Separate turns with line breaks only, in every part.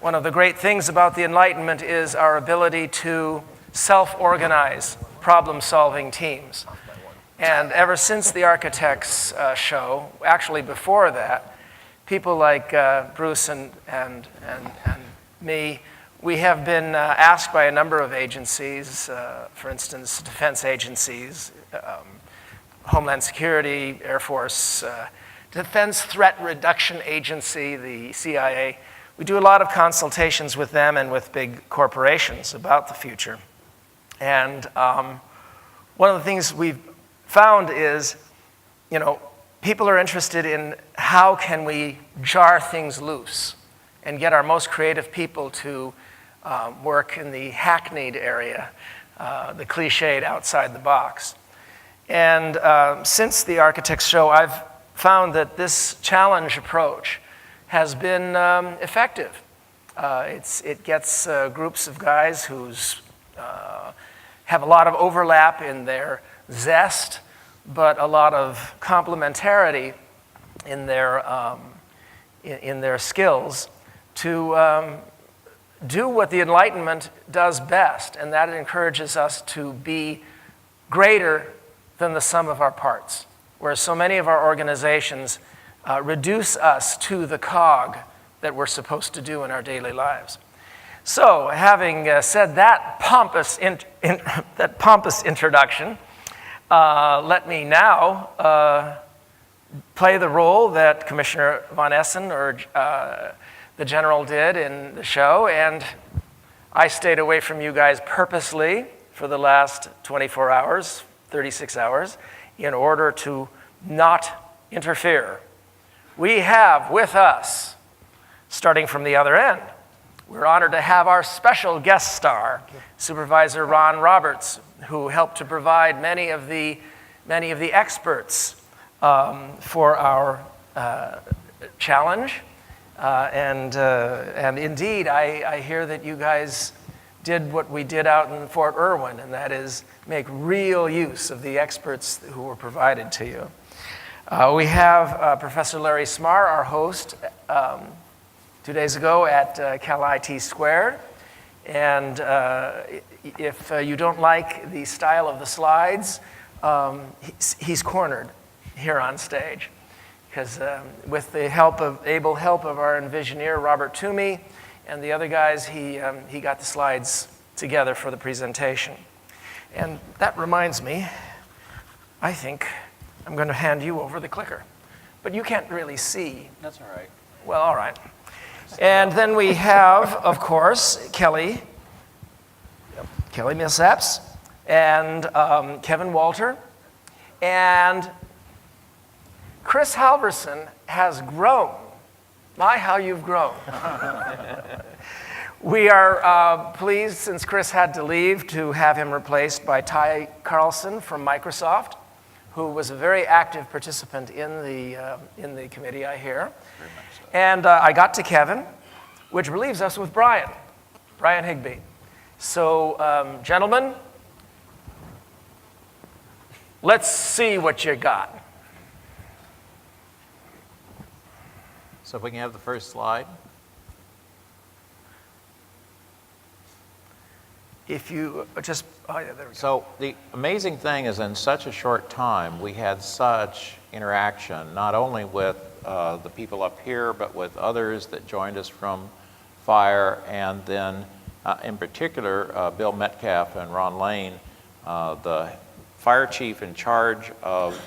one of the great things about the Enlightenment is our ability to self-organize problem-solving teams. And ever since the ArchiTechs show, actually before that, people like Bruce and me, we have been asked by a number of agencies, for instance, defense agencies, Homeland Security, Air Force, Defense Threat Reduction Agency, the CIA. We do a lot of consultations with them and with big corporations about the future. And one of the things we've found is, people are interested in how can we jar things loose and get our most creative people to work in the hackneyed area, the cliched outside the box. And since the ArchiTechs show, I've found that this challenge approach has been effective. It gets groups of guys who have a lot of overlap in their zest, but a lot of complementarity in their skills to do what the Enlightenment does best, and that encourages us to be greater than the sum of our parts, whereas so many of our organizations reduce us to the cog that we're supposed to do in our daily lives. So, having said that pompous introduction, let me now play the role that Commissioner Von Essen or the General did in the show, and I stayed away from you guys purposely for the last 24 hours, 36 hours, in order to not interfere. We have with us, starting from the other end, we're honored to have our special guest star, Supervisor Ron Roberts, who helped to provide many of the experts for our challenge. And indeed, I hear that you guys did what we did out in Fort Irwin, and that is make real use of the experts who were provided to you. We have Professor Larry Smarr, our host, 2 days ago at Cal IT Squared. And if you don't like the style of the slides, he's cornered here on stage. Because with the able help of our Envisioneer, Robert Toomey, and the other guys, he got the slides together for the presentation. And that reminds me, I think I'm going to hand you over the clicker. But you can't really see.
That's all right.
Well, all right. And then we have, of course, Kelly Millsaps, and Kevin Walter, and Chris Halvorsen has grown. My, how you've grown. We are pleased, since Chris had to leave, to have him replaced by Ty Carlson from Microsoft, who was a very active participant in the committee, I hear.
Very much so.
And I got to Kevin, which relieves us with Brian Higbee. So, gentlemen, let's see what you got.
So if we can have the first slide.
If you just, oh yeah, there we go.
So the amazing thing is, in such a short time, we had such interaction, not only with the people up here, but with others that joined us from FiRe, and then in particular, Bill Metcalf and Ron Lane, the fire chief in charge of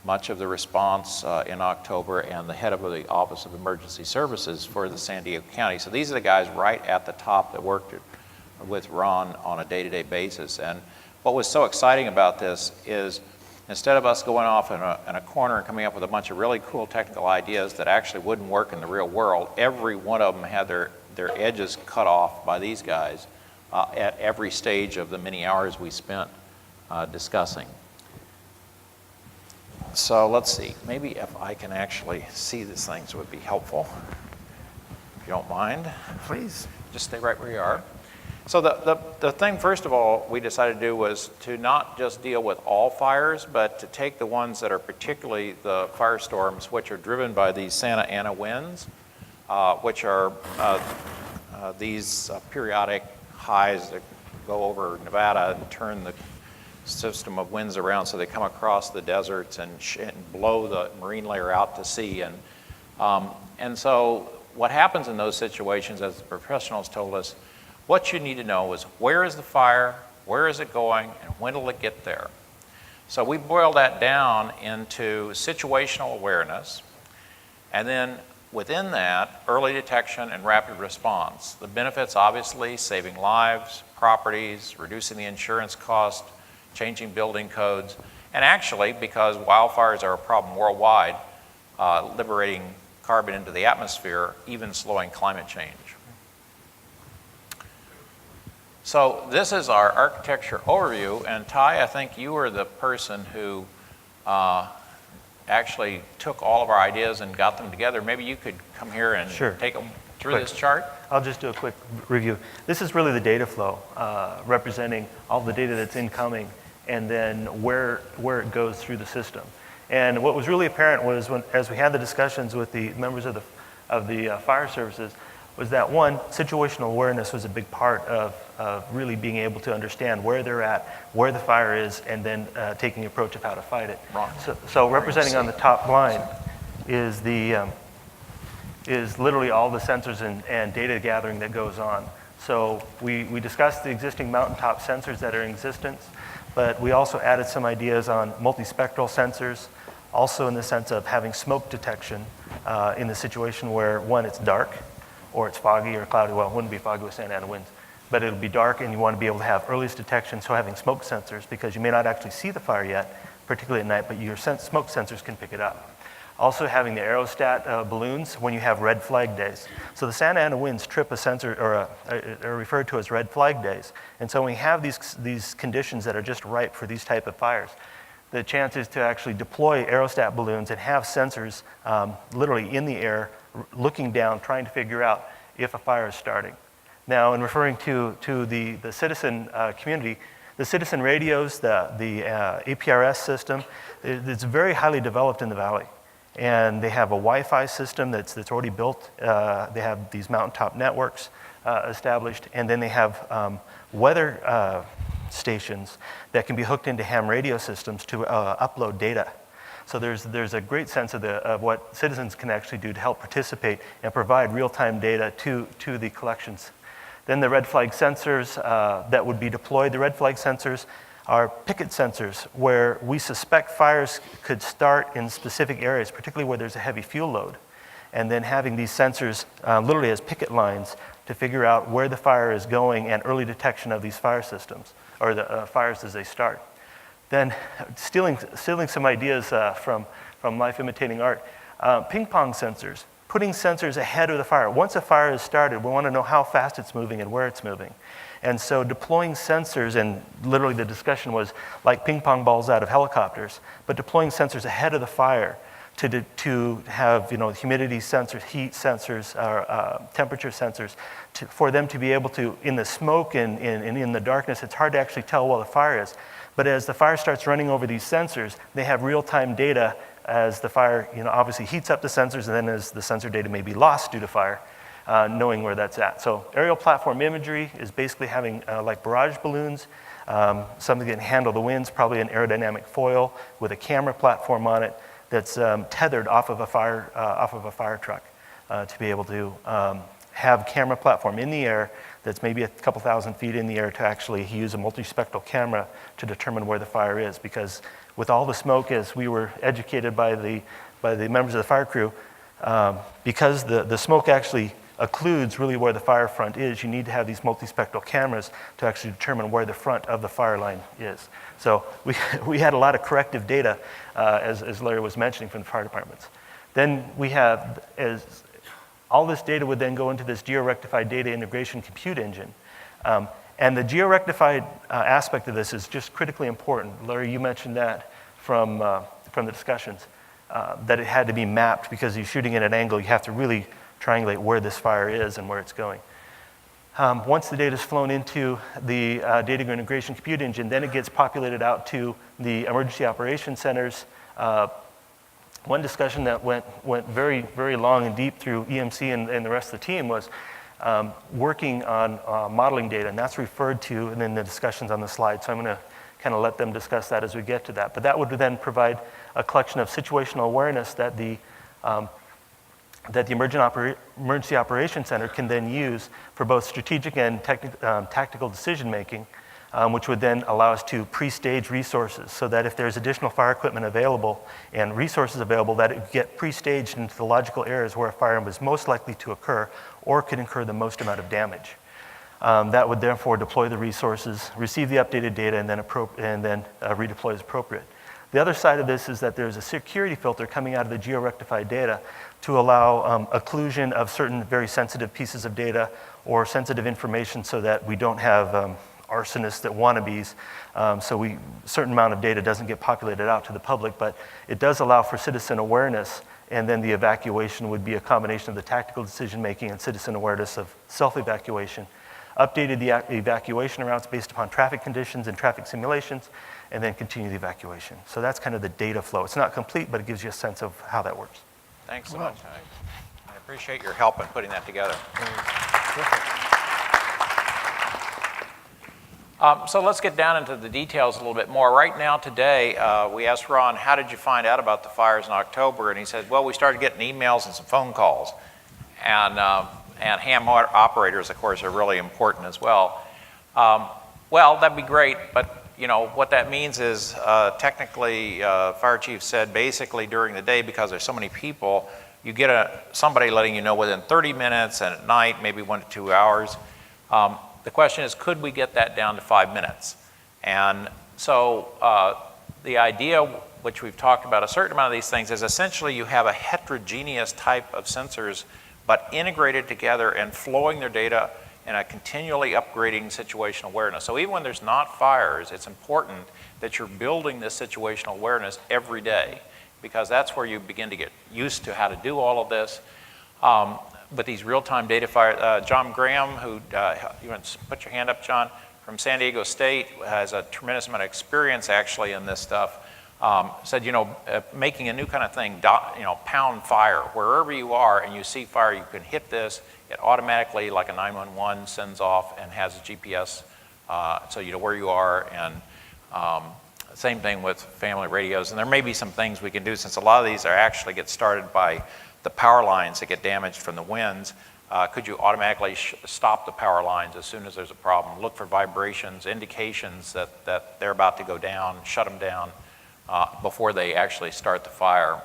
much of the response in October, and the head of the Office of Emergency Services for the San Diego County. So these are the guys right at the top that worked with Ron on a day-to-day basis. And what was so exciting about this is, instead of us going off in a corner and coming up with a bunch of really cool technical ideas that actually wouldn't work in the real world, every one of them had their edges cut off by these guys at every stage of the many hours we spent discussing. So let's see, maybe if I can actually see this thing, so it would be helpful. If you don't mind,
Please.
just stay right where you are. So the thing, first of all, we decided to do was to not just deal with all fires, but to take the ones that are particularly the firestorms, which are driven by these Santa Ana winds, which are, these periodic highs that go over Nevada and turn the system of winds around so they come across the deserts and blow the marine layer out to sea. And so what happens in those situations, as the professionals told us, what you need to know is where is the fire, where is it going, and when will it get there? So we boil that down into situational awareness, and then within that, early detection and rapid response. The benefits, obviously, saving lives, properties, reducing the insurance cost, changing building codes, and actually, because wildfires are a problem worldwide, liberating carbon into the atmosphere, even slowing climate change. So this is our architecture overview, and Ty, I think you were the person who actually took all of our ideas and got them together. Maybe you could come here and take them through this chart.
I'll just do a quick review. This is really the data flow, representing all the data that's incoming and then where it goes through the system. And what was really apparent was as we had the discussions with the members of the fire services, was that one, situational awareness was a big part of really being able to understand where they're at, where the fire is, and then taking an approach of how to fight it. So representing on the top line is literally all the sensors and data gathering that goes on. So we discussed the existing mountaintop sensors that are in existence, but we also added some ideas on multispectral sensors, also in the sense of having smoke detection in the situation where, one, it's dark, or it's foggy or cloudy. Well, it wouldn't be foggy with Santa Ana winds, but it'll be dark and you want to be able to have earliest detection, so having smoke sensors, because you may not actually see the fire yet, particularly at night, but your smoke sensors can pick it up. Also having the aerostat balloons when you have red flag days. So the Santa Ana winds trip a sensor, or are referred to as red flag days. And so when we have these conditions that are just ripe for these type of fires, the chance is to actually deploy aerostat balloons and have sensors literally in the air, looking down, trying to figure out if a fire is starting. Now, in referring to the citizen community, the citizen radios, the APRS system, it's very highly developed in the valley. And they have a Wi-Fi system that's already built. They have these mountaintop networks established, and then they have weather stations that can be hooked into ham radio systems to upload data. So there's a great sense of what citizens can actually do to help participate and provide real-time data to the collections. Then the red flag sensors that would be deployed, the red flag sensors are picket sensors where we suspect fires could start in specific areas, particularly where there's a heavy fuel load. And then having these sensors literally as picket lines to figure out where the fire is going and early detection of these fire systems, or the fires as they start. Then stealing some ideas from Life Imitating Art, ping pong sensors, putting sensors ahead of the fire. Once a fire is started, we want to know how fast it's moving and where it's moving. And so deploying sensors, and literally the discussion was like ping pong balls out of helicopters, but deploying sensors ahead of the fire to have humidity sensors, heat sensors, temperature sensors, for them to be able to, in the smoke and in the darkness, it's hard to actually tell where the fire is. But as the fire starts running over these sensors, they have real-time data as the fire obviously heats up the sensors, and then as the sensor data may be lost due to fire, knowing where that's at. So aerial platform imagery is basically having like barrage balloons, something that can handle the winds, probably an aerodynamic foil with a camera platform on it that's tethered off of a fire truck to be able to have camera platform in the air that's maybe a couple thousand feet in the air to actually use a multispectral camera to determine where the fire is. Because with all the smoke, as we were educated by the members of the fire crew, because the smoke actually occludes really where the fire front is, you need to have these multispectral cameras to actually determine where the front of the fire line is. So we had a lot of corrective data, as Larry was mentioning, from the fire departments. Then we have, all this data would then go into this geo-rectified data integration compute engine. And the geo-rectified aspect of this is just critically important. Larry, you mentioned that from the discussions, that it had to be mapped because you're shooting at an angle, you have to really triangulate where this fire is and where it's going. Once the data is flown into the data integration compute engine, then it gets populated out to the emergency operations centers. One discussion that went very, very long and deep through EMC and the rest of the team was working on modeling data, and that's referred to in the discussions on the slide. So I'm going to kind of let them discuss that as we get to that. But that would then provide a collection of situational awareness that the Emergency Operations Center can then use for both strategic and tactical decision making, which would then allow us to pre-stage resources so that if there's additional fire equipment available and resources available, that it would get pre-staged into the logical areas where a fire was most likely to occur or could incur the most amount of damage. That would therefore deploy the resources, receive the updated data, and then redeploy as appropriate. The other side of this is that there's a security filter coming out of the geo-rectified data to allow occlusion of certain very sensitive pieces of data or sensitive information so that we don't have arsonists that wannabes. So a certain amount of data doesn't get populated out to the public, but it does allow for citizen awareness, and then the evacuation would be a combination of the tactical decision making and citizen awareness of self-evacuation. Updated the evacuation routes based upon traffic conditions and traffic simulations, and then continue the evacuation. So that's kind of the data flow. It's not complete, but it gives you a sense of how that works.
Thanks so much. I appreciate your help in putting that together. So let's get down into the details a little bit more. Right now today, we asked Ron, how did you find out about the fires in October? And he said, well, we started getting emails and some phone calls. And ham operators, of course, are really important as well. Well, that'd be great, but you know, what that means is technically, fire chief said basically during the day, because there's so many people, you get somebody letting you know within 30 minutes, and at night, maybe 1 to 2 hours. The question is, could we get that down to 5 minutes? And so the idea, which we've talked about a certain amount of these things, is essentially you have a heterogeneous type of sensors, but integrated together and flowing their data in a continually upgrading situational awareness. So even when there's not fires, it's important that you're building this situational awareness every day, because that's where you begin to get used to how to do all of this. But these real-time data fire, John Graham, who, you want to put your hand up, John, from San Diego State, has a tremendous amount of experience actually in this stuff, said, you know, making a new kind of thing, pound fire. Wherever you are and you see fire, you can hit this. It automatically, like a 911, sends off and has a GPS, so you know where you are. And same thing with family radios. And there may be some things we can do, since a lot of these are actually get started by the power lines that get damaged from the winds. Could you automatically stop the power lines as soon as there's a problem? Look for vibrations, indications that they're about to go down, shut them down before they actually start the fire.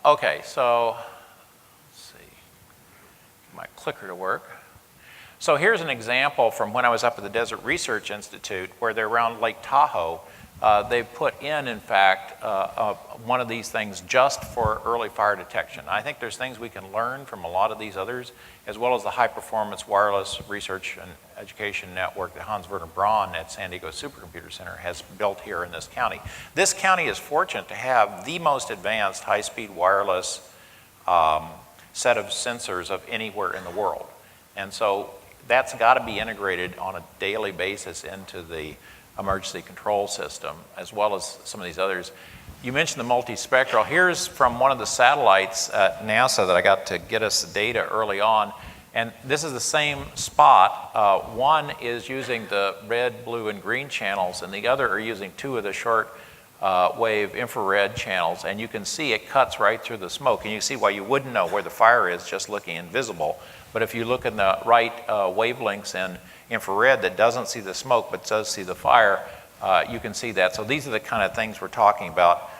Okay, so let's see, get my clicker to work. So here's an example from when I was up at the Desert Research Institute, where they're around Lake Tahoe. They've put in fact, one of these things just for early fire detection. I think there's things we can learn from a lot of these others, as well as the high-performance wireless research and education network that Hans Werner Braun at San Diego Supercomputer Center has built here in this county. This county is fortunate to have the most advanced high-speed wireless set of sensors of anywhere in the world. And so that's got to be integrated on a daily basis into the emergency control system, as well as some of these others. You mentioned the multispectral. Here's from one of the satellites at NASA that I got to get us the data early on. And this is the same spot. One is using the red, blue, and green channels, and the other are using 2 of the short wave infrared channels. And you can see it cuts right through the smoke. And you see why you wouldn't know where the fire is just looking invisible. But if you look in the right wavelengths in infrared that doesn't see the smoke but does see the fire, you can see that. So these are the kind of things we're talking about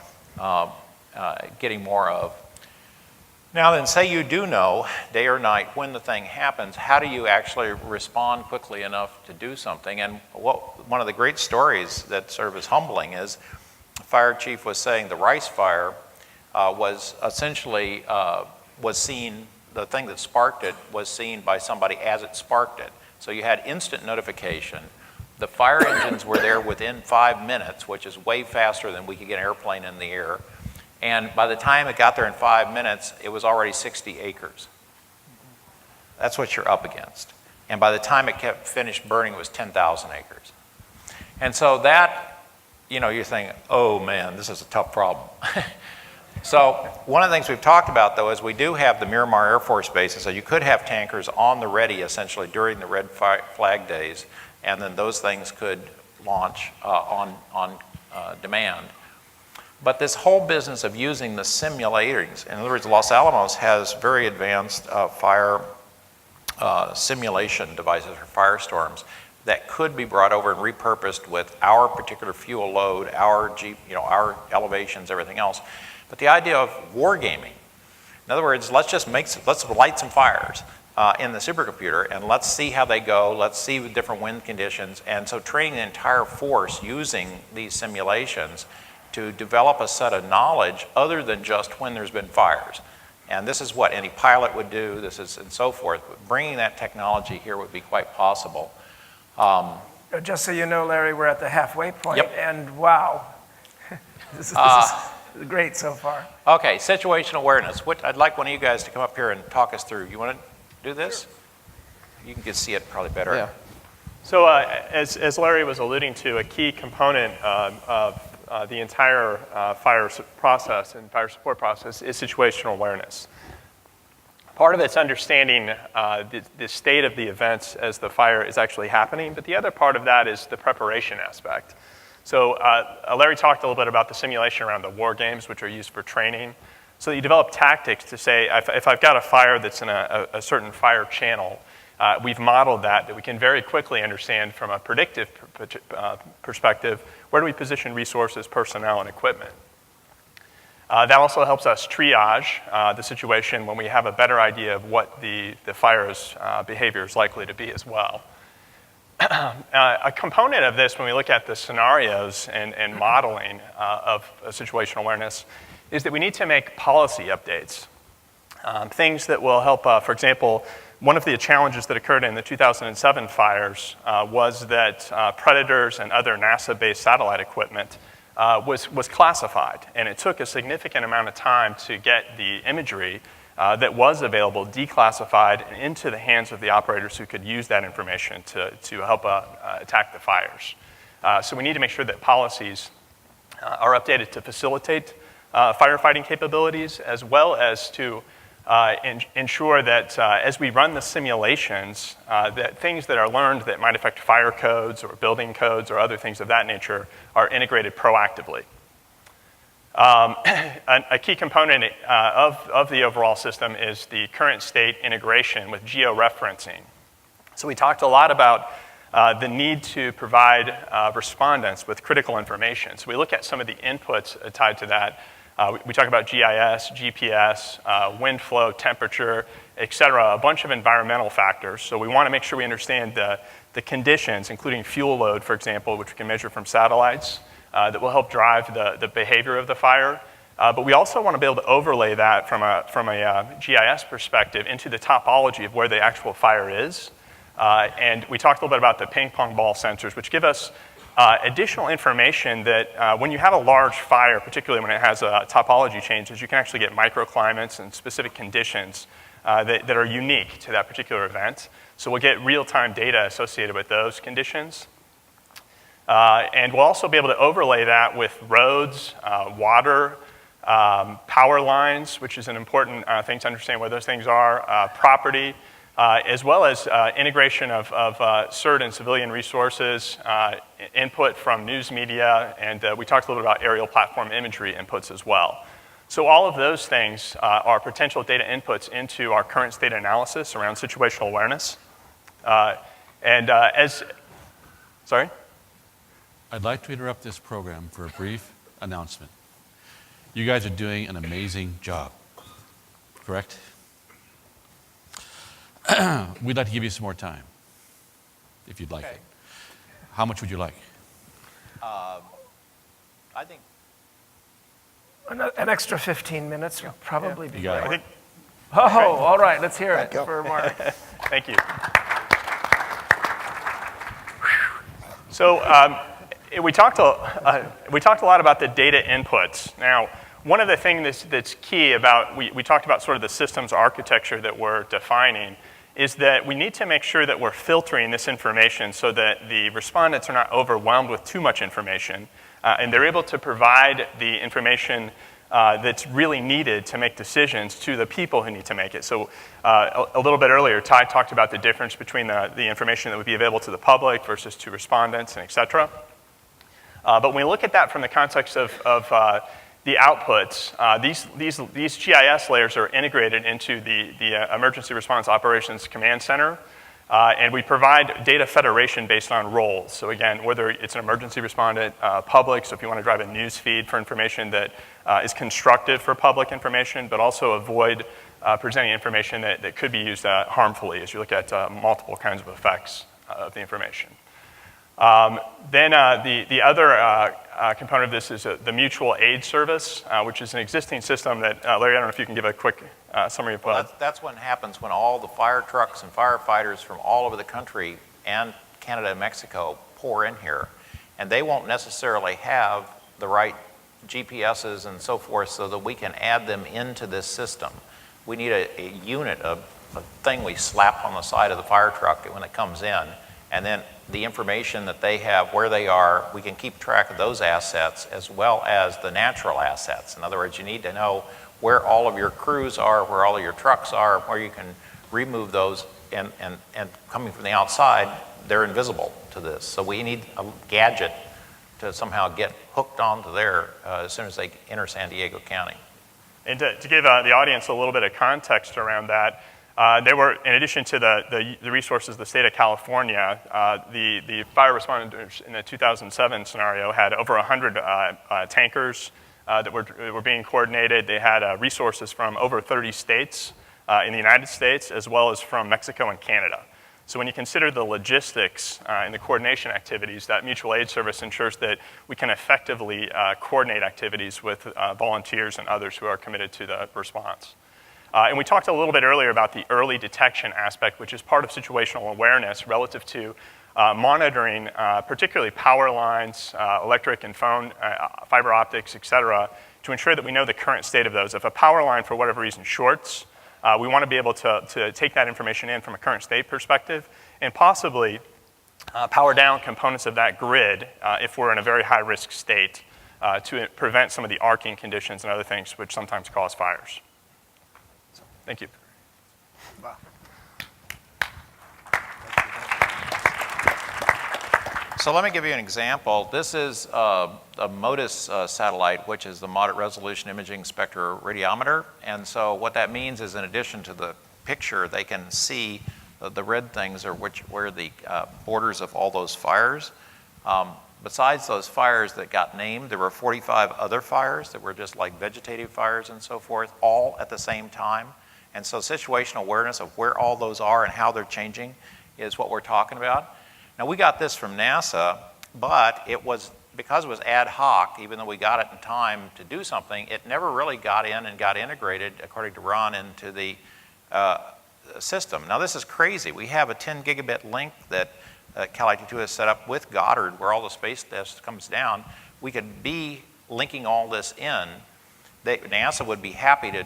getting more of. Now then, say you do know, day or night, when the thing happens, how do you actually respond quickly enough to do something? And one of the great stories that sort of is humbling is the fire chief was saying the Rice fire was essentially, was seen, the thing that sparked it was seen by somebody as it sparked it. So you had instant notification. The fire engines were there within 5 minutes, which is way faster than we could get an airplane in the air. And by the time it got there in 5 minutes, it was already 60 acres. That's what you're up against. And by the time it kept finished burning, it was 10,000 acres. And so that, you know, you're thinking, oh man, this is a tough problem. So one of the things we've talked about, though, is we do have the Miramar Air Force Base, and so you could have tankers on the ready, essentially, during the red flag days, and then those things could launch on demand. But this whole business of using the simulators, in other words, Los Alamos has very advanced fire simulation devices for firestorms that could be brought over and repurposed with our particular fuel load, our our elevations, everything else. But the idea of wargaming, in other words, let's light some fires in the supercomputer and let's see how they go. Let's see the different wind conditions. And so training the entire force using these simulations to develop a set of knowledge other than just when there's been fires. And this is what any pilot would do, and so forth. But bringing that technology here would be quite possible.
Just so you know, Larry, we're at the halfway point,
Yep.
And wow, this is great so far.
Okay, situational awareness. I'd like one of you guys to come up here and talk us through. You want to do this? You can see it probably better.
Yeah.
So as Larry was alluding to, a key component of the entire fire process and fire support process is situational awareness. Part of it's understanding the state of the events as the fire is actually happening, but the other part of that is the preparation aspect. So Larry talked a little bit about the simulation around the war games, which are used for training. So you develop tactics to say, if I've got a fire that's in a certain fire channel, we've modeled that we can very quickly understand from a predictive perspective, where do we position resources, personnel, and equipment. That also helps us triage the situation when we have a better idea of what the fire's behavior is likely to be as well. A component of this, when we look at the scenarios and modeling of situational awareness, is that we need to make policy updates. Things that will help, for example, one of the challenges that occurred in the 2007 fires was that Predators and other NASA-based satellite equipment was classified, and it took a significant amount of time to get the imagery that was available declassified and into the hands of the operators who could use that information to help attack the fires. So we need to make sure that policies are updated to facilitate firefighting capabilities, as well as to ensure that as we run the simulations, that things that are learned that might affect fire codes or building codes or other things of that nature are integrated proactively. A key component of the overall system is the current state integration with georeferencing. So we talked a lot about the need to provide respondents with critical information. So we look at some of the inputs tied to that. We talk about GIS, GPS, wind flow, temperature, et cetera, a bunch of environmental factors. So we want to make sure we understand the conditions, including fuel load, for example, which we can measure from satellites, that will help drive the behavior of the fire. But we also want to be able to overlay that from a GIS perspective into the topology of where the actual fire is. And we talked a little bit about the ping pong ball sensors, which give us additional information that when you have a large fire, particularly when it has topology changes, you can actually get microclimates and specific conditions that are unique to that particular event. So we'll get real-time data associated with those conditions. And we'll also be able to overlay that with roads, water, power lines, which is an important thing to understand where those things are, property, as well as integration of CERT and civilian resources, input from news media, and we talked a little bit about aerial platform imagery inputs as well. So all of those things are potential data inputs into our current state analysis around situational awareness. Sorry?
I'd like to interrupt this program for a brief announcement. You guys are doing an amazing job, correct? We'd like to give you some more time, if you'd like it. How much would you like?
I think
An extra 15 minutes would probably be
You got
great.
it.
Oh, all right, let's hear it for Mark.
Thank you. So we talked a lot about the data inputs. Now, one of the things that's key about, we talked about sort of the systems architecture that we're defining, is that we need to make sure that we're filtering this information so that the respondents are not overwhelmed with too much information, and they're able to provide the information that's really needed to make decisions to the people who need to make it. So a little bit earlier, Ty talked about the difference between the information that would be available to the public versus to respondents and et cetera. But when we look at that from the context of the outputs, these GIS layers are integrated into the Emergency Response Operations Command Center. And we provide data federation based on roles. So again, whether it's an emergency respondent, public, so if you want to drive a news feed for information that is constructive for public information, but also avoid presenting information that could be used harmfully as you look at multiple kinds of effects of the information. Then the other component of this is the mutual aid service, which is an existing system that, Larry, I don't know if you can give a quick summary of
That's what happens when all the fire trucks and firefighters from all over the country and Canada and Mexico pour in here. And they won't necessarily have the right GPSs and so forth so that we can add them into this system. We need a unit, a thing we slap on the side of the fire truck when it comes in. And then the information that they have, where they are, we can keep track of those assets as well as the natural assets. In other words, you need to know where all of your crews are, where all of your trucks are, where you can remove those, and coming from the outside, they're invisible to this. So we need a gadget to somehow get hooked onto there as soon as they enter San Diego County.
And to give the audience a little bit of context around that, there were, in addition to the resources of the state of California, the fire responders in the 2007 scenario had over 100 tankers that were being coordinated. They had resources from over 30 states in the United States, as well as from Mexico and Canada. So when you consider the logistics and the coordination activities, that mutual aid service ensures that we can effectively coordinate activities with volunteers and others who are committed to the response. And we talked a little bit earlier about the early detection aspect, which is part of situational awareness relative to monitoring, particularly power lines, electric and phone, fiber optics, et cetera, to ensure that we know the current state of those. If a power line, for whatever reason, shorts, we want to be able to take that information in from a current state perspective and possibly power down components of that grid if we're in a very high-risk state to prevent some of the arcing conditions and other things which sometimes cause fires. So, thank you.
Wow.
So let me give you an example. This is a MODIS satellite, which is the Moderate Resolution Imaging Spectroradiometer. And so what that means is, in addition to the picture, they can see the red things are where the borders of all those fires. Besides those fires that got named, there were 45 other fires that were just like vegetative fires and so forth, all at the same time. And so situational awareness of where all those are and how they're changing is what we're talking about. Now, we got this from NASA, but it was, because it was ad hoc, even though we got it in time to do something, it never really got in and got integrated, according to Ron, into the system. Now, this is crazy. We have a 10 gigabit link that Cal IT2 has set up with Goddard, where all the space dust comes down. We could be linking all this in. NASA would be happy to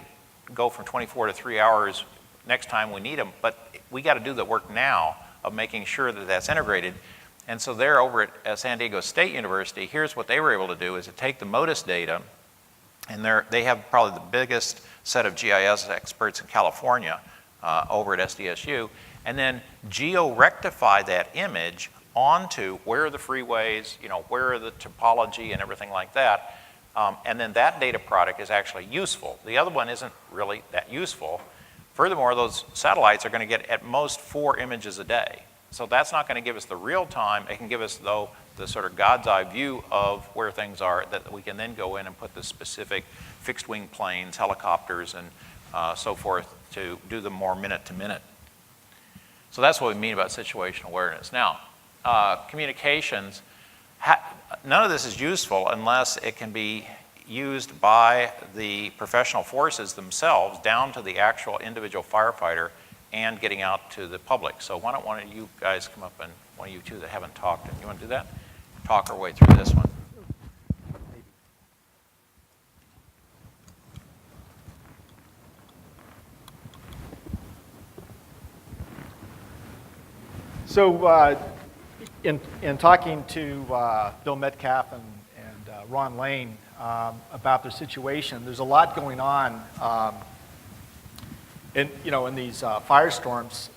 go from 24 to 3 hours next time we need them, but we got to do the work now of making sure that that's integrated. And so they're over at San Diego State University. Here's what they were able to do, is to take the MODIS data, and they have probably the biggest set of GIS experts in California over at SDSU, and then geo-rectify that image onto where are the freeways, where are the topology and everything like that. And then that data product is actually useful. The other one isn't really that useful. Furthermore, those satellites are going to get at most 4 images a day. So that's not going to give us the real time. It can give us, though, the sort of God's eye view of where things are, that we can then go in and put the specific fixed wing planes, helicopters, and so forth to do them more minute to minute. So that's what we mean about situational awareness. Now, communications, none of this is useful unless it can be used by the professional forces themselves down to the actual individual firefighter and getting out to the public. So why don't one of you guys come up, and one of you two that haven't talked, and you want to do that? Talk our way through this one.
So in talking to Bill Metcalf and Ron Lane about their situation. There's a lot going on in these firestorms.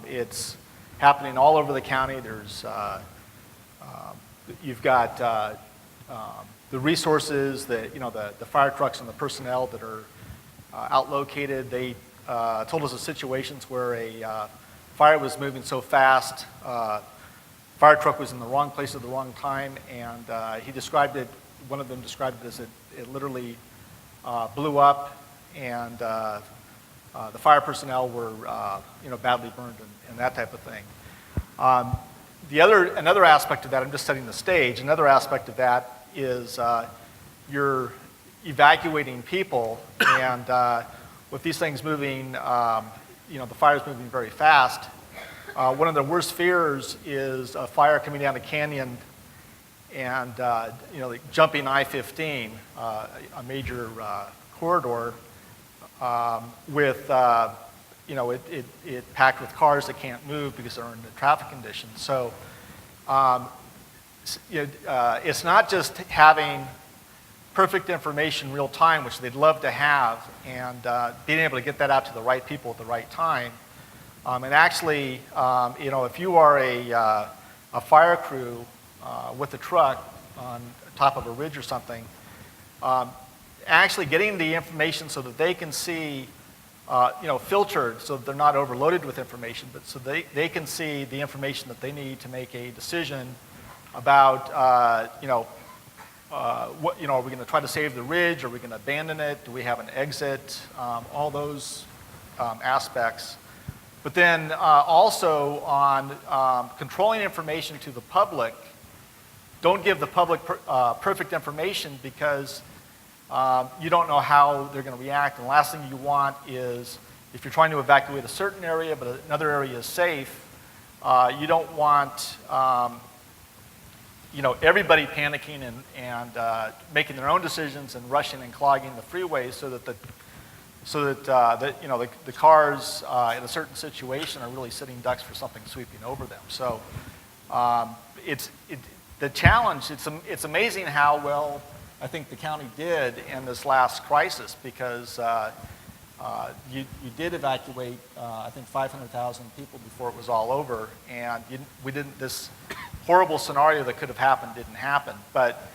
It's happening all over the county. There's you've got the resources, the fire trucks and the personnel that are out located. They told us of situations where a fire was moving so fast, fire truck was in the wrong place at the wrong time, and he described it, one of them described it as it literally blew up, and the fire personnel were badly burned and that type of thing. Another aspect of that, I'm just setting the stage, another aspect of that is you're evacuating people, and with these things moving, the fire's moving very fast. One of the worst fears is a fire coming down a canyon and like jumping I-15, a major corridor, with it packed with cars that can't move because they're in the traffic conditions. So it's not just having perfect information real time, which they'd love to have, and being able to get that out to the right people at the right time. And actually, if you are a fire crew with a truck on top of a ridge or something, actually getting the information so that they can see, filtered so that they're not overloaded with information, but so they can see the information that they need to make a decision about, are we going to try to save the ridge? Are we going to abandon it? Do we have an exit? All those aspects. But then also on controlling information to the public, don't give the public perfect information because you don't know how they're going to react. And the last thing you want is, if you're trying to evacuate a certain area but another area is safe, you don't want everybody panicking and making their own decisions and rushing and clogging the freeways so that the cars in a certain situation are really sitting ducks for something sweeping over them. So the challenge, it's amazing how well I think the county did in this last crisis, because you did evacuate, I think, 500,000 people before it was all over, and this horrible scenario that could have happened didn't happen. But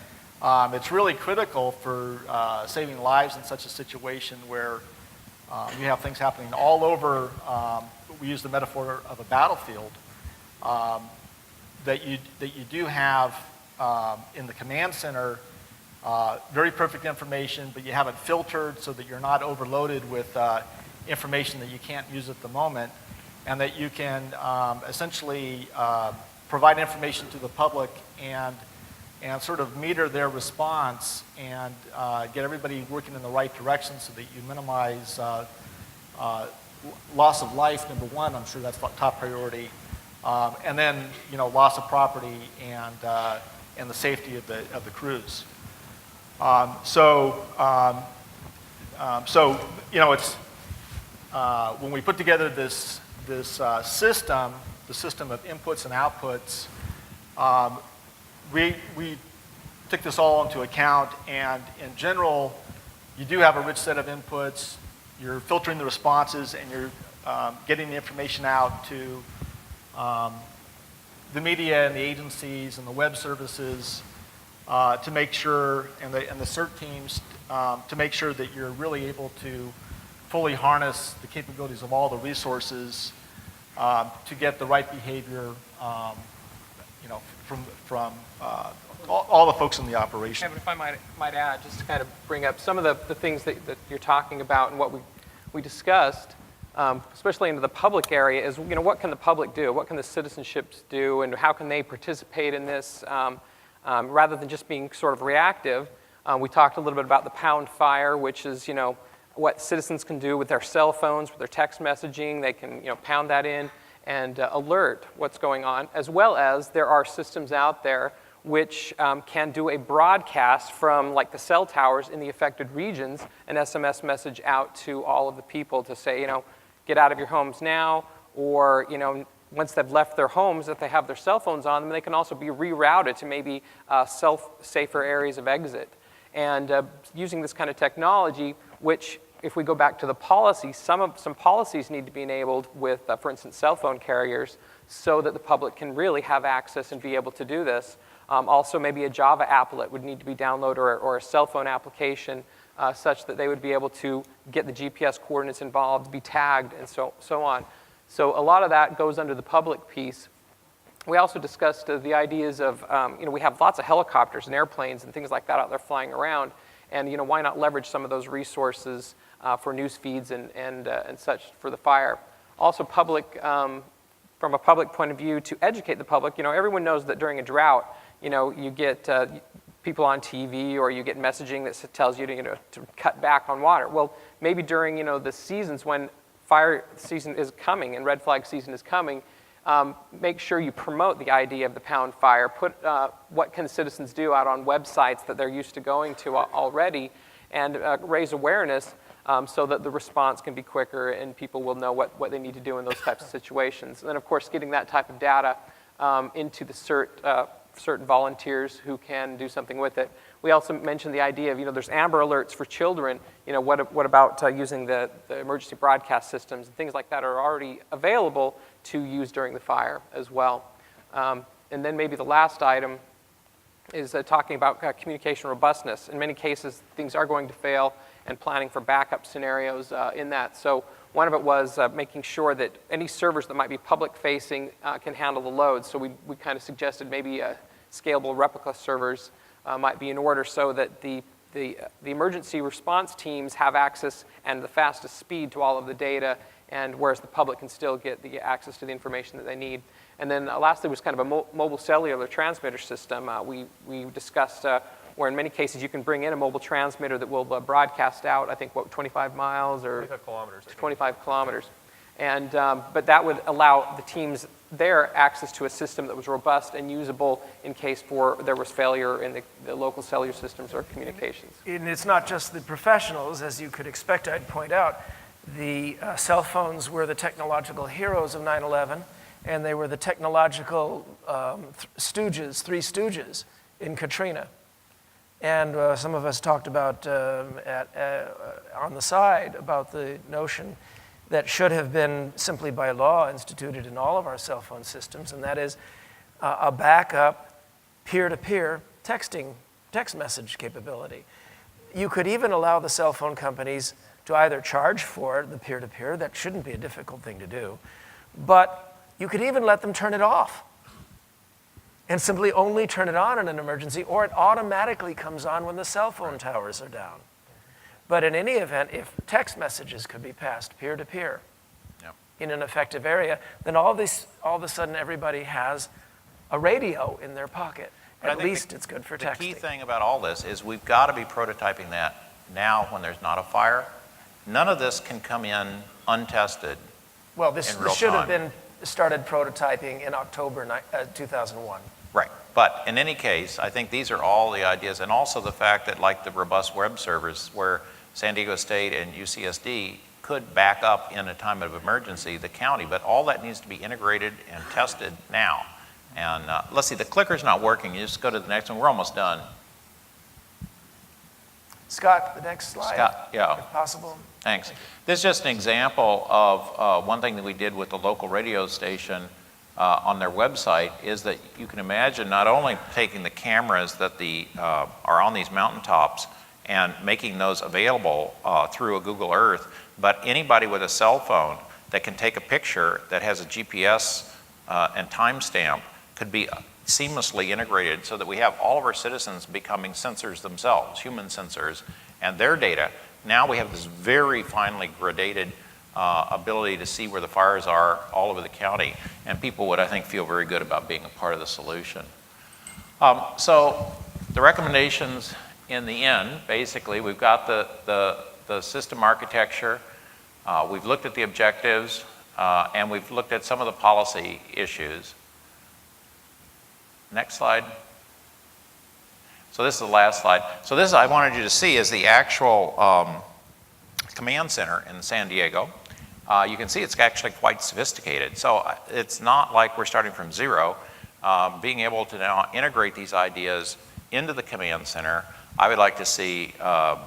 it's really critical for saving lives in such a situation where you have things happening all over. We use the metaphor of a battlefield, that you do have in the command center very perfect information, but you have it filtered so that you're not overloaded with information that you can't use at the moment, and that you can essentially provide information to the public and sort of meter their response and get everybody working in the right direction so that you minimize loss of life, number one. I'm sure that's top priority. And then, loss of property and the safety of the crews. It's when we put together this system, the system of inputs and outputs, we took this all into account, and in general, you do have a rich set of inputs. You're filtering the responses, and you're getting the information out to the media and the agencies and the web services to make sure, and the CERT teams, to make sure that you're really able to fully harness the capabilities of all the resources to get the right behavior, from all the folks in the operation.
Kevin, if I might add, just to kind of bring up some of the things that you're talking about and what we discussed, especially into the public area, is what can the public do? What can the citizenships do, and how can they participate in this rather than just being sort of reactive? We talked a little bit about the pound fire, which is what citizens can do with their cell phones, with their text messaging. They can pound that in and alert what's going on, as well as there are systems out there which can do a broadcast from like the cell towers in the affected regions, an SMS message out to all of the people to say, get out of your homes now, or once they've left their homes, if they have their cell phones on them, they can also be rerouted to maybe safer areas of exit. And using this kind of technology, which if we go back to the policy, some policies need to be enabled with, for instance, cell phone carriers so that the public can really have access and be able to do this. Also, maybe a Java applet would need to be downloaded or a cell phone application such that they would be able to get the GPS coordinates involved, be tagged, and so on. So a lot of that goes under the public piece. We also discussed the ideas of, we have lots of helicopters and airplanes and things like that out there flying around. And why not leverage some of those resources for news feeds and such for the fire. Also public, from a public point of view, to educate the public. Everyone knows that during a drought, you get people on TV or you get messaging that tells you to cut back on water. Well, maybe during the seasons when fire season is coming and red flag season is coming, make sure you promote the idea of the pound fire. Put what can citizens do out on websites that they're used to going to already, and raise awareness so that the response can be quicker and people will know what they need to do in those types of situations. And then, of course, getting that type of data into the certain volunteers who can do something with it. We also mentioned the idea of, there's Amber Alerts for children. What about using the emergency broadcast systems and things like that are already available to use during the fire as well. And then maybe the last item is talking about communication robustness. In many cases, things are going to fail, and planning for backup scenarios in that. So one of it was making sure that any servers that might be public-facing can handle the load. So we kind of suggested maybe scalable replica servers might be in order so that the emergency response teams have access and the fastest speed to all of the data, and whereas the public can still get the access to the information that they need. And then lastly was kind of a mobile cellular transmitter system. We discussed where in many cases you can bring in a mobile transmitter that will broadcast out, I think, 25 miles or
25 kilometers.
25 kilometers. And, but that would allow the teams there access to a system that was robust and usable in case there was failure in the local cellular systems or communications.
And it's not just the professionals, as you could expect, I'd point out. The cell phones were the technological heroes of 9/11, and they were the technological stooges, three stooges in Katrina. And some of us talked about on the side about the notion that should have been simply by law instituted in all of our cell phone systems, and that is a backup peer-to-peer text message capability. You could even allow the cell phone companies to either charge for the peer-to-peer, that shouldn't be a difficult thing to do, but you could even let them turn it off and simply only turn it on in an emergency, or it automatically comes on when the cell phone towers are down. But in any event, if text messages could be passed peer-to-peer in an effective area, then all of a sudden everybody has a radio in their pocket. At least it's good for texting.
The key thing about all this is we've got to be prototyping that now when there's not a fire. None of this can come in untested.
Well, this should have been started prototyping in October 2001.
Right. But in any case, I think these are all the ideas, and also the fact that, like the robust web servers, where San Diego State and UCSD could back up in a time of emergency the county, but all that needs to be integrated and tested now. And let's see, the clicker's not working. You just go to the next one. We're almost done.
Scott, the next slide,
Scott, yeah.
if possible.
Thanks. This is just an example of one thing that we did with the local radio station on their website, is that you can imagine not only taking the cameras that are on these mountaintops and making those available through a Google Earth, but anybody with a cell phone that can take a picture that has a GPS and timestamp could be seamlessly integrated so that we have all of our citizens becoming sensors themselves, human sensors, and their data. Now we have this very finely gradated ability to see where the fires are all over the county, and people would, I think, feel very good about being a part of the solution. So the recommendations in the end, basically, we've got the system architecture, we've looked at the objectives, and we've looked at some of the policy issues. Next slide. So this is the last slide. So this I wanted you to see is the actual command center in San Diego. you can see it's actually quite sophisticated. So it's not like we're starting from zero. Being able to now integrate these ideas into the command center, I would like to see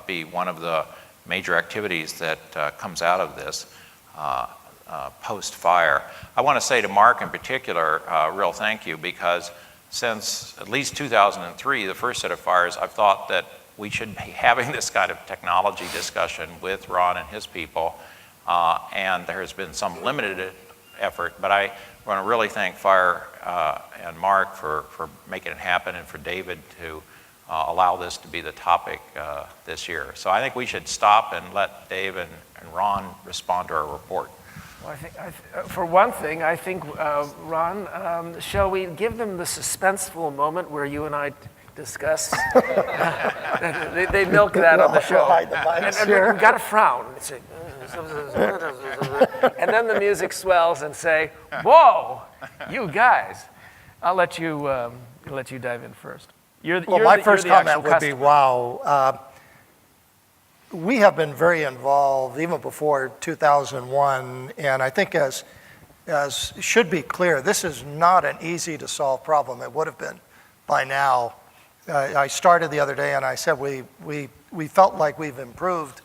be one of the major activities that comes out of this post-fire. I want to say to Mark in particular, real thank you, because since at least 2003, the first set of fires, I've thought that we should be having this kind of technology discussion with Ron and his people, and there has been some limited effort, but I want to really thank FiRe and Mark for making it happen, and for David to allow this to be the topic this year. So I think we should stop and let Dave and Ron respond to our report.
Well, for one thing, I think, Ron, shall we give them the suspenseful moment where you and I discuss? They milk that on the show. And we've got to frown. And then the music swells and say, "Whoa, you guys!" I'll let you dive in first.
My first comment would be, wow. We have been very involved even before 2001, and I think as should be clear, this is not an easy to solve problem. It would have been by now. I started the other day and I said we felt like we've improved,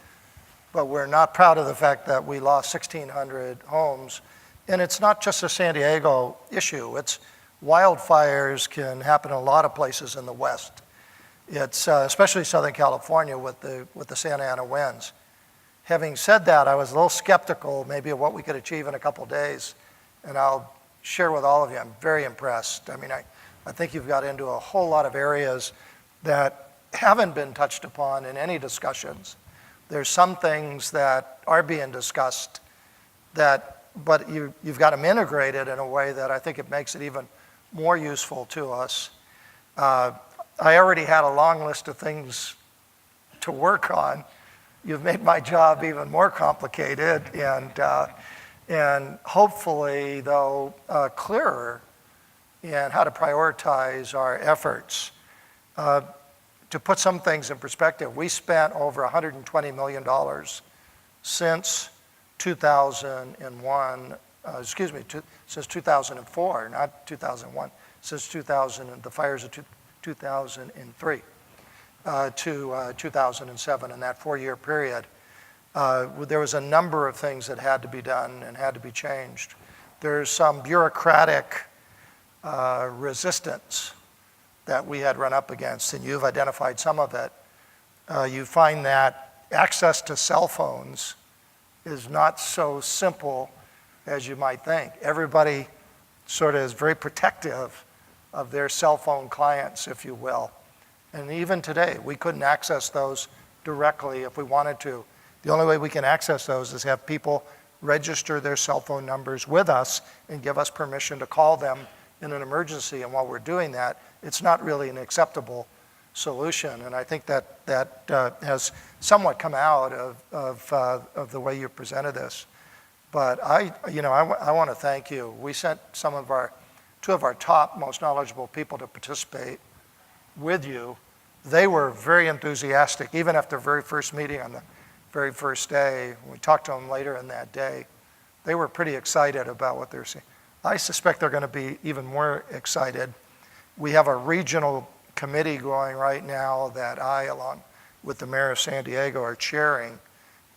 but we're not proud of the fact that we lost 1,600 homes. And it's not just a San Diego issue. It's wildfires can happen in a lot of places in the West. It's especially Southern California with the Santa Ana winds. Having said that, I was a little skeptical maybe of what we could achieve in a couple of days, and I'll share with all of you, I'm very impressed. I mean, I think you've got into a whole lot of areas that haven't been touched upon in any discussions. There's some things that are being discussed but you've got them integrated in a way that I think it makes it even more useful to us. I already had a long list of things to work on. You've made my job even more complicated and hopefully, though, clearer in how to prioritize our efforts. To put some things in perspective, we spent over $120 million since 2001, since 2004, not 2001, since 2000, the fires of 2003 to 2007, in that 4-year period. There was a number of things that had to be done and had to be changed. There's some bureaucratic resistance that we had run up against, and you've identified some of it. You find that access to cell phones is not so simple as you might think. Everybody sort of is very protective of their cell phone clients, if you will. And even today, we couldn't access those directly if we wanted to. The only way we can access those is have people register their cell phone numbers with us and give us permission to call them in an emergency. And while we're doing that, it's not really an acceptable solution. And I think that has somewhat come out of the way you presented this. But I want to thank you. We sent two of our top, most knowledgeable people to participate with you. They were very enthusiastic, even after the very first meeting on the very first day. We talked to them later in that day. They were pretty excited about what they're seeing. I suspect they're going to be even more excited. We have a regional committee going right now that I, along with the mayor of San Diego, are chairing.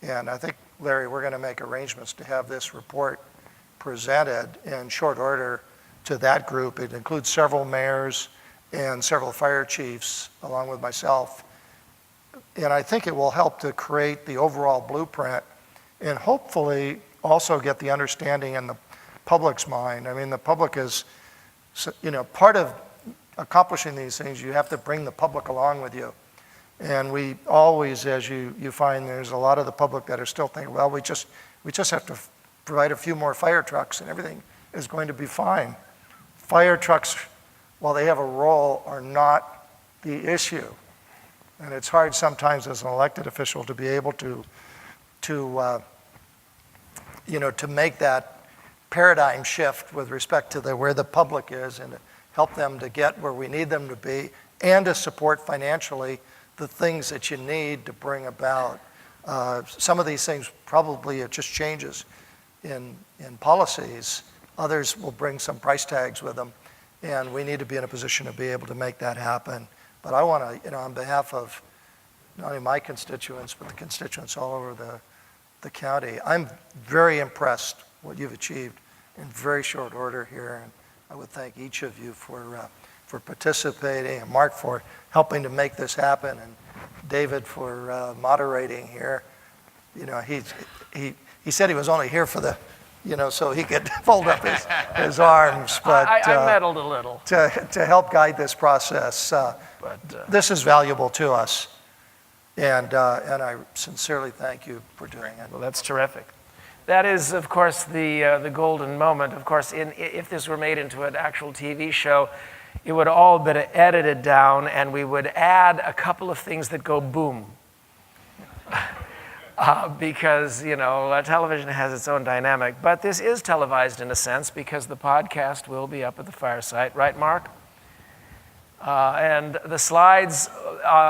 And I think, Larry, we're going to make arrangements to have this report presented in short order to that group. It includes several mayors and several fire chiefs, along with myself. And I think it will help to create the overall blueprint and hopefully also get the understanding in the public's mind. I mean, the public is, part of accomplishing these things, you have to bring the public along with you. And we always, as you find, there's a lot of the public that are still thinking, well, we just have to provide a few more fire trucks and everything is going to be fine. Fire trucks, while they have a role, are not the issue. And it's hard sometimes as an elected official to be able to make that paradigm shift with respect to where the public is and to help them to get where we need them to be and to support financially the things that you need to bring about. Some of these things probably it just changes in policies, others will bring some price tags with them, and we need to be in a position to be able to make that happen. But I want to, on behalf of not only my constituents, but the constituents all over the county, I'm very impressed what you've achieved in very short order here, and I would thank each of you for participating, and Mark for helping to make this happen, and David for moderating here. He said he was only here for the, so he could fold up his arms, but
I meddled a little.
To help guide this process. This is valuable to us, and I sincerely thank you for doing it.
Well, that's terrific. That is, of course, the golden moment. Of course, if this were made into an actual TV show, it would all be edited down, and we would add a couple of things that go boom. Because, television has its own dynamic. But this is televised in a sense because the podcast will be up at the FiRe site. Right, Mark? And the slides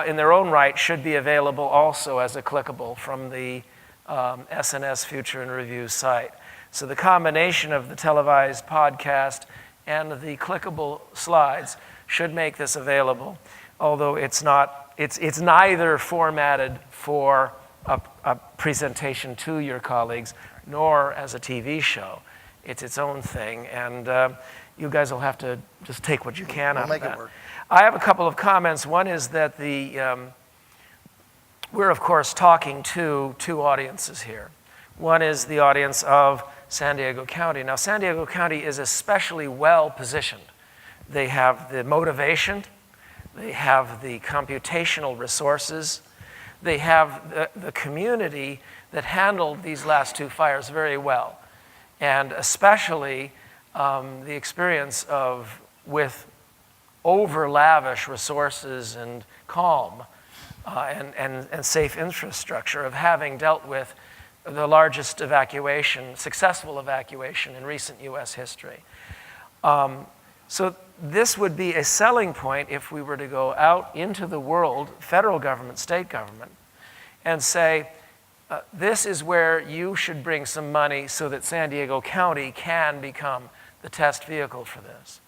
in their own right should be available also as a clickable from the SNS Future in Review site. So the combination of the televised podcast and the clickable slides should make this available, although it's neither formatted for a presentation to your colleagues nor as a TV show. It's its own thing, and you guys will have to just take what you can out of that.
We'll make it work.
I have a couple of comments. One is that we're, of course, talking to two audiences here. One is the audience of San Diego County. Now, San Diego County is especially well positioned. They have the motivation, they have the computational resources, they have the community that handled these last two fires very well, and especially the experience with over-lavish resources and calm and safe infrastructure of having dealt with the largest successful evacuation in recent U.S. history. So this would be a selling point if we were to go out into the world, federal government, state government, and say, this is where you should bring some money so that San Diego County can become the test vehicle for this.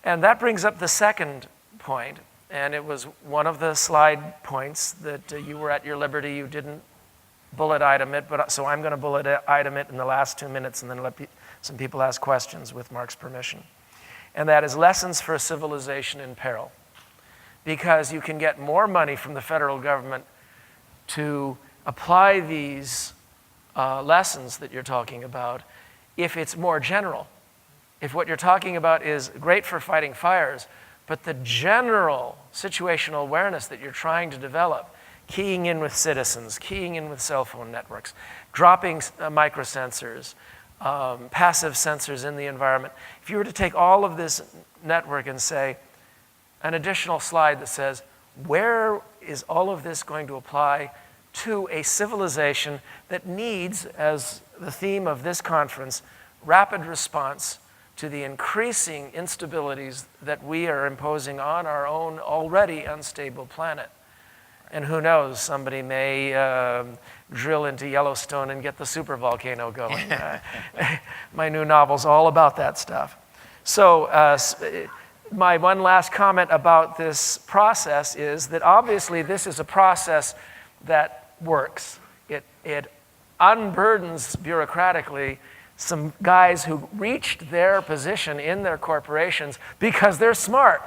And that brings up the second point, and it was one of the slide points that you were at your liberty. You didn't bullet item it, so I'm going to bullet item it in the last 2 minutes and then let some people ask questions with Mark's permission. And that is lessons for a civilization in peril. Because you can get more money from the federal government to apply these lessons that you're talking about if it's more general. If what you're talking about is great for fighting fires, but the general situational awareness that you're trying to develop, keying in with citizens, keying in with cell phone networks, dropping microsensors, passive sensors in the environment. If you were to take all of this network and say, an additional slide that says, where is all of this going to apply to a civilization that needs, as the theme of this conference, rapid response to the increasing instabilities that we are imposing on our own already unstable planet. And who knows, somebody may drill into Yellowstone and get the supervolcano going. My new novel's all about that stuff. So my one last comment about this process is that obviously this is a process that works. It unburdens bureaucratically some guys who reached their position in their corporations because they're smart.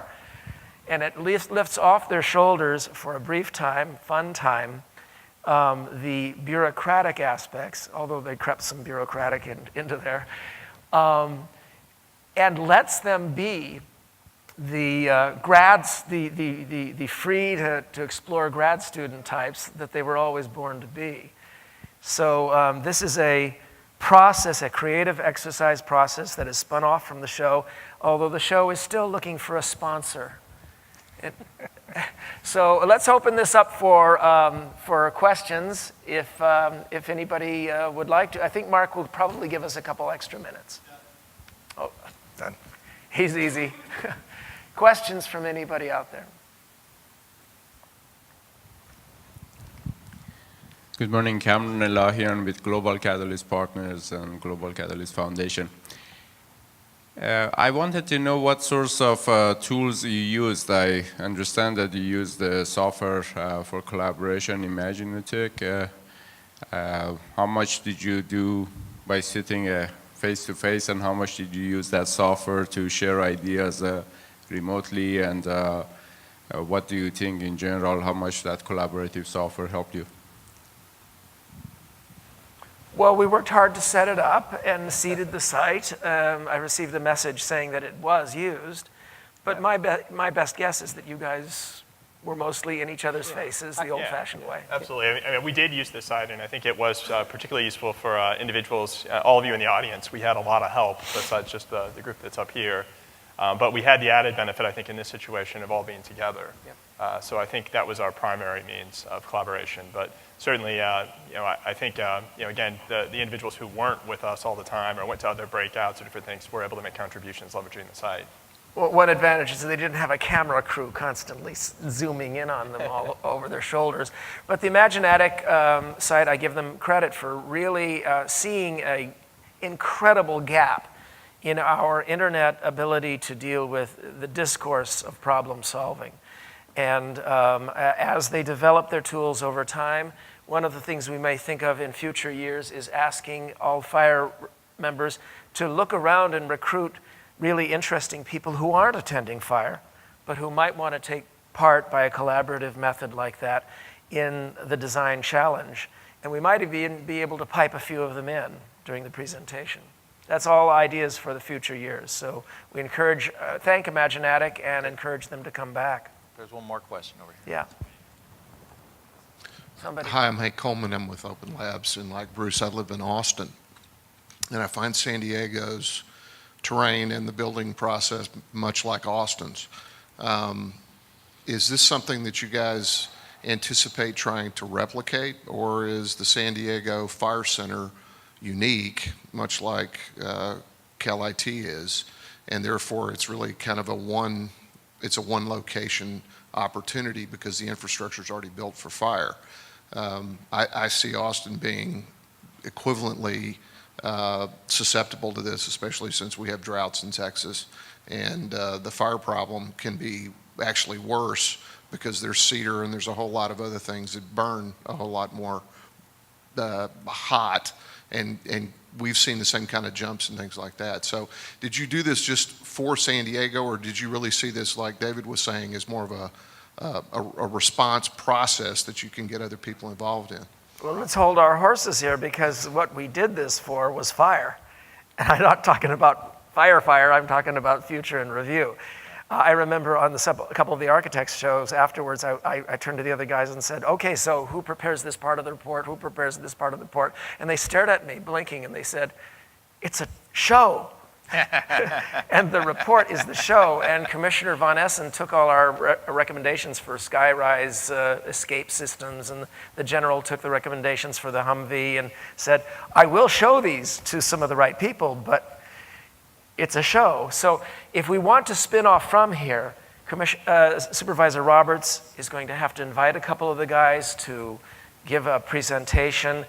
And it lifts off their shoulders for a brief time, fun time, the bureaucratic aspects, although they crept some bureaucratic into there, and lets them be the grads, the free to explore grad student types that they were always born to be. So this is a process, a creative exercise process that is spun off from the show, although the show is still looking for a sponsor. So let's open this up for questions if anybody would like to. I think Mark will probably give us a couple extra minutes. Oh, done. He's easy. Questions from anybody out there?
Good morning, Cameron Elahian with Global Catalyst Partners and Global Catalyst Foundation. I wanted to know what sorts of tools you used. I understand that you use the software for collaboration, Imaginatech. How much did you do by sitting face-to-face, and how much did you use that software to share ideas remotely, and what do you think in general, how much that collaborative software helped you?
Well, we worked hard to set it up and seeded the site. I received a message saying that it was used, but my best guess is that you guys were mostly in each other's faces the old-fashioned way.
Absolutely. I mean, we did use this site, and I think it was particularly useful for individuals, all of you in the audience. We had a lot of help besides just the group that's up here. But we had the added benefit, I think, in this situation of all being together. Yep. So I think that was our primary means of collaboration. But certainly, I think, again, the individuals who weren't with us all the time or went to other breakouts or different things were able to make contributions leveraging the site.
Well, one advantage is they didn't have a camera crew constantly zooming in on them all over their shoulders. But the Imaginatech site, I give them credit for really seeing an incredible gap in our internet ability to deal with the discourse of problem solving. And as they develop their tools over time, one of the things we may think of in future years is asking all FiRe members to look around and recruit really interesting people who aren't attending FiRe, but who might want to take part by a collaborative method like that in the design challenge. And we might even be able to pipe a few of them in during the presentation. That's all ideas for the future years. So we encourage, thank Imaginatech and encourage them to come back.
There's one more question over here.
Yeah. Somebody.
Hi, I'm Hank Coleman. I'm with Open Labs, and like Bruce, I live in Austin. And I find San Diego's terrain and the building process much like Austin's. Is this something that you guys anticipate trying to replicate, or is the San Diego Fire Center unique, much like Cal IT is, and therefore it's really kind of a one location opportunity because the infrastructure is already built for fire. I see Austin being equivalently susceptible to this, especially since we have droughts in Texas, and the fire problem can be actually worse because there's cedar and there's a whole lot of other things that burn a whole lot more hot, and we've seen the same kind of jumps and things like that. So did you do this just for San Diego, or did you really see this, like David was saying, as more of a response process that you can get other people involved in?
Well, let's hold our horses here, because what we did this for was fire. And I'm not talking about fire, I'm talking about future and review. I remember on a couple of the ArchiTechs shows afterwards, I turned to the other guys and said, okay, so who prepares this part of the report? Who prepares this part of the report? And they stared at me, blinking, and they said, it's a show. And the report is the show. And Commissioner Von Essen took all our recommendations for skyrise escape systems, and the general took the recommendations for the Humvee and said, I will show these to some of the right people, but it's a show. So if we want to spin off from here, Supervisor Roberts is going to have to invite a couple of the guys to give a presentation.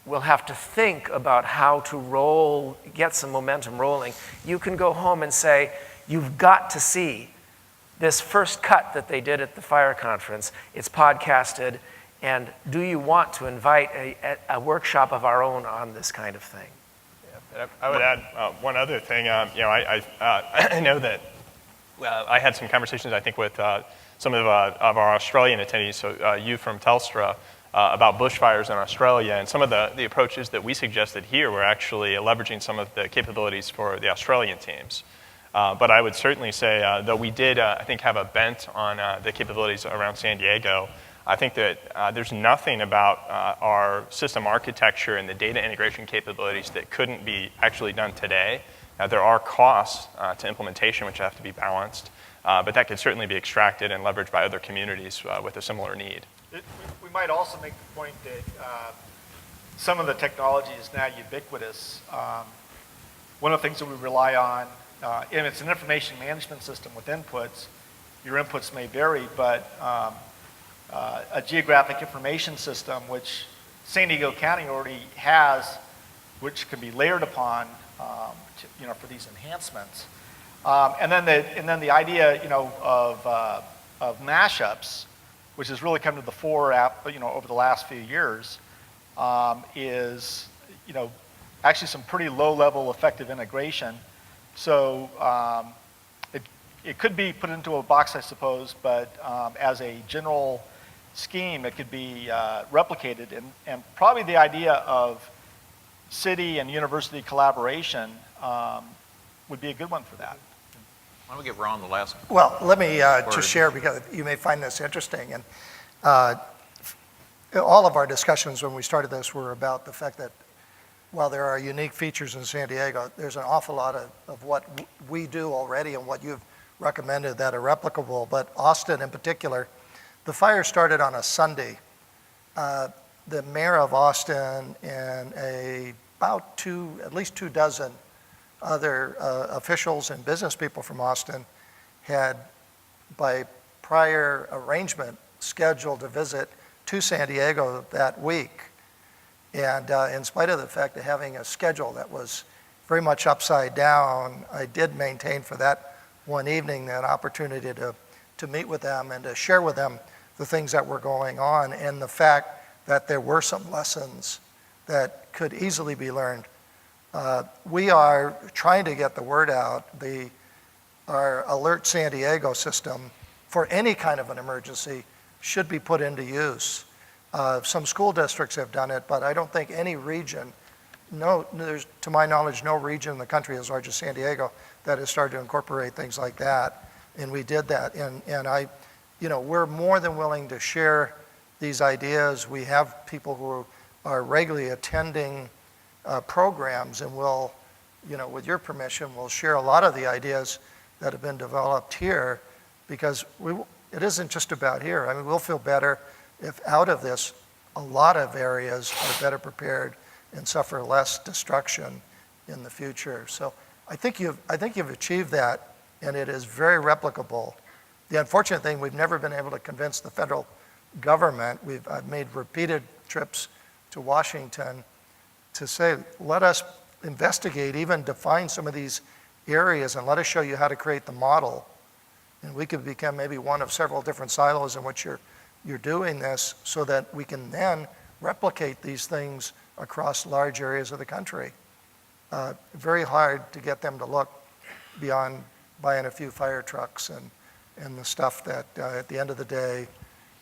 We'll have to think about how to get some momentum rolling. You can go home and say, you've got to see this first cut that they did at the FiRe conference. It's podcasted, and do you want to invite a workshop of our own on this kind of thing?
I would add one other thing. I know that I had some conversations, I think, with some of our Australian attendees, so you from Telstra, about bushfires in Australia, and some of the approaches that we suggested here were actually leveraging some of the capabilities for the Australian teams. But I would certainly say, though we did, I think, have a bent on the capabilities around San Diego, I think that there's nothing about our system architecture and the data integration capabilities that couldn't be actually done today. There are costs to implementation which have to be balanced, but that could certainly be extracted and leveraged by other communities with a similar need.
We might also make the point that some of the technology is now ubiquitous. One of the things that we rely on, and it's an information management system with inputs. Your inputs may vary, but a geographic information system, which San Diego County already has, which can be layered upon, for these enhancements. And then the idea, of mashups, which has really come to the fore, over the last few years, is, actually some pretty low-level effective integration. So it could be put into a box, I suppose, but as a general scheme, it could be replicated. And probably the idea of city and university collaboration would be a good one for that.
Why don't we give Ron the last
Well, let me
word.
just share, because you may find this interesting. And all of our discussions when we started this were about the fact that while there are unique features in San Diego, there's an awful lot of what we do already and what you've recommended that are replicable. But Austin in particular, the fire started on a Sunday. The mayor of Austin and at least 2 dozen other officials and business people from Austin had, by prior arrangement, scheduled to visit to San Diego that week. And in spite of the fact of having a schedule that was very much upside down, I did maintain for that one evening an opportunity to meet with them and to share with them the things that were going on, and the fact that there were some lessons that could easily be learned. We are trying to get the word out. Our Alert San Diego system for any kind of an emergency should be put into use. Some school districts have done it, but I don't think any region, there's, to my knowledge, no region in the country as large as San Diego that has started to incorporate things like that. And we did that. And we're more than willing to share these ideas. We have people who are regularly attending programs, and we'll, with your permission, we'll share a lot of the ideas that have been developed here, because it isn't just about here. I mean, we'll feel better if out of this, a lot of areas are better prepared and suffer less destruction in the future. So I think you've achieved that, and it is very replicable. The unfortunate thing, we've never been able to convince the federal government. I've made repeated trips to Washington to say, let us investigate, even define some of these areas, and let us show you how to create the model. And we could become maybe one of several different silos in which you're doing this, so that we can then replicate these things across large areas of the country. Very hard to get them to look beyond buying a few fire trucks and the stuff that at the end of the day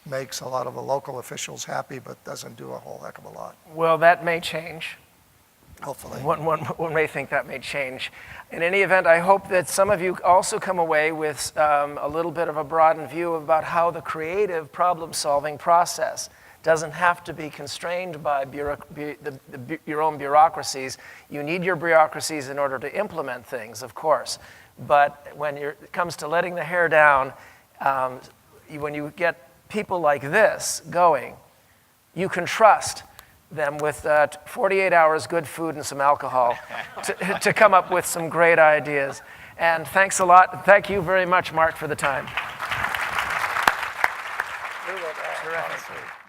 makes a lot of the local officials happy, but doesn't do a whole heck of a lot.
Well, that may change.
Hopefully.
One may think that may change. In any event, I hope that some of you also come away with a little bit of a broadened view about how the creative problem-solving process doesn't have to be constrained by your own bureaucracies. You need your bureaucracies in order to implement things, of course. But when it comes to letting the hair down, when you get people like this going, you can trust them with 48 hours, good food, and some alcohol to come up with some great ideas. And thanks a lot. Thank you very much, Mark, for the time. Terrific.